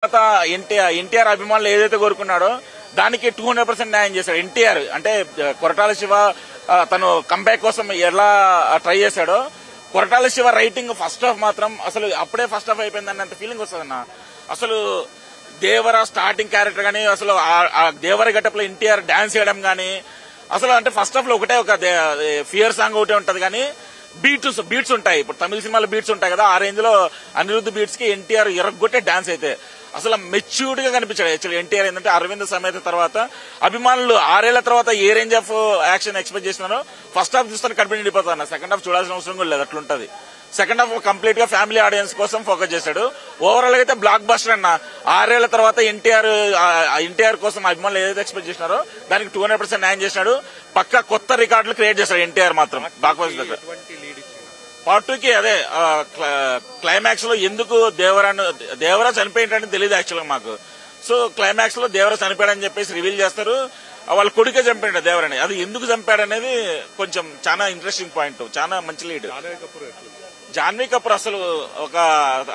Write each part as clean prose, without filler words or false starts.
ఎన్టీఆర్ అభిమానులు ఏదైతే కోరుకున్నాడో దానికి 200% న్యాయం చేశాడు ఎన్టీఆర్. అంటే కొరటాల శివ తను కంబ్యాక్ కోసం ఎలా ట్రై చేశాడో, Koratala Shiva writing first half మాత్రం అసలు అప్పుడే ఫస్ట్ హాఫ్ అయిపోయింది అన్నంత ఫీలింగ్ వస్తుందన్న. అసలు దేవర స్టార్టింగ్ క్యారెక్టర్ గానీ, అసలు ఆ దేవర గెటప్ లో ఎన్టీఆర్ డాన్స్ చేయడం గానీ, అసలు అంటే ఫస్ట్ హాఫ్ లో ఒకటే ఒక ఫియర్ సాంగ్ ఒకటే ఉంటది కానీ బీట్స్ ఉంటాయి. ఇప్పుడు తమిళ సినిమాలో బీట్స్ ఉంటాయి కదా, ఆ రేంజ్ లో అనిరుద్ధ్ బీట్స్ కి ఎన్టీఆర్ ఎరగొట్టే డాన్స్ అయితే అసలు మెచ్యూర్డ్ గా కనిపించాడు. యాక్చువల్లీ ఎన్టీఆర్ ఏంటంటే అరవింద్ సమేత తర్వాత అభిమానులు 6 ఏళ్ల తర్వాత ఏ రేంజ్ ఆఫ్ యాక్షన్ ఎక్స్పెక్ట్ చేస్తున్నారో ఫస్ట్ హాఫ్ చూస్తాను కనిపించి నిండిపోతాను. సెకండ్ హాఫ్ చూడాల్సిన అవసరం కూడా లేదు, అట్లుంటది. సెకండ్ హాఫ్ కంప్లీట్ గా ఫ్యామిలీ ఆడియన్స్ కోసం ఫోకస్ చేశాడు. ఓవరాల్ గా అయితే బ్లాక్ బస్టర్ అన్న. 6 ఏళ్ల తర్వాత ఎన్టీఆర్ కోసం అభిమానులు ఏదైతే ఎక్స్పెక్ట్ చేసినారో దానికి 200% న్యాయం చేసినాడు. పక్కా కొత్త రికార్డులు క్రియేట్ చేశాడు ఎన్టీఆర్ మాత్రం బ్లాక్ బస్టర్ దగ్గర. పార్ట్ 2 కి అదే క్లైమాక్స్ లో ఎందుకు దేవరా చనిపోయిందని తెలియదు యాక్చువల్ గా మాకు. సో క్లైమాక్స్ లో దేవరా చనిపోయాడని చెప్పేసి రివీల్ చేస్తారు. వాళ్ళ కొడుకే చంపాడు దేవరని. అది ఎందుకు చంపాడనేది కొంచెం చాలా ఇంట్రెస్టింగ్ పాయింట్, చాలా మంచి లీడ్. జాన్వీ కపూర్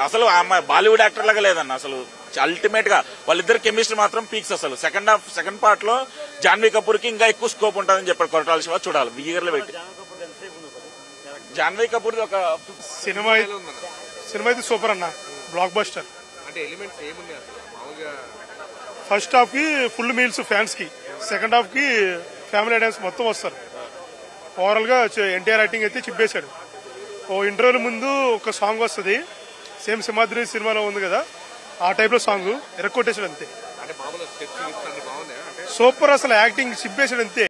అసలు ఆమె బాలీవుడ్ యాక్టర్ లాగా లేదన్న. అసలు అల్టిమేట్ గా వాళ్ళిద్దరు కెమిస్ట్రీ మాత్రం పీక్స్. అసలు సెకండ్ పార్ట్ లో జాన్వీ కపూర్ కి ఇంకా ఎక్కువ స్కోప్ ఉంటుందని చెప్పాడు కొరటాల శివ. చూడాలి వీగర్లో పెట్టి. జాన్వీ కపూర్ ఒక సినిమా అయితే సూపర్ అన్న, బ్లాక్ బస్టర్. అంటే ఎలిమెంట్స్ ఏమున్నాయి అసలు మామూలుగా? ఫస్ట్ హాఫ్ కి ఫుల్ మీల్స్ ఫ్యాన్స్ కి, సెకండ్ హాఫ్ కి ఫ్యామిలీ డాన్స్ మొత్తం వస్తారు. ఓవరాల్ గా ఎన్టీఆర్ యాక్టింగ్ అయితే చిప్పేశాడు. ఓ ఇంటర్వ్యూ ముందు ఒక సాంగ్ వస్తుంది, సేమ్ సింహాద్రి సినిమాలో ఉంది కదా, ఆ టైప్ లో సాంగ్ ఎరక్కొట్టేశాడు అంతే. అంటే మామూలు స్టెప్స్ బాగున్నాయి, సూపర్. అసలు యాక్టింగ్ చిప్పేశాడు అంతే.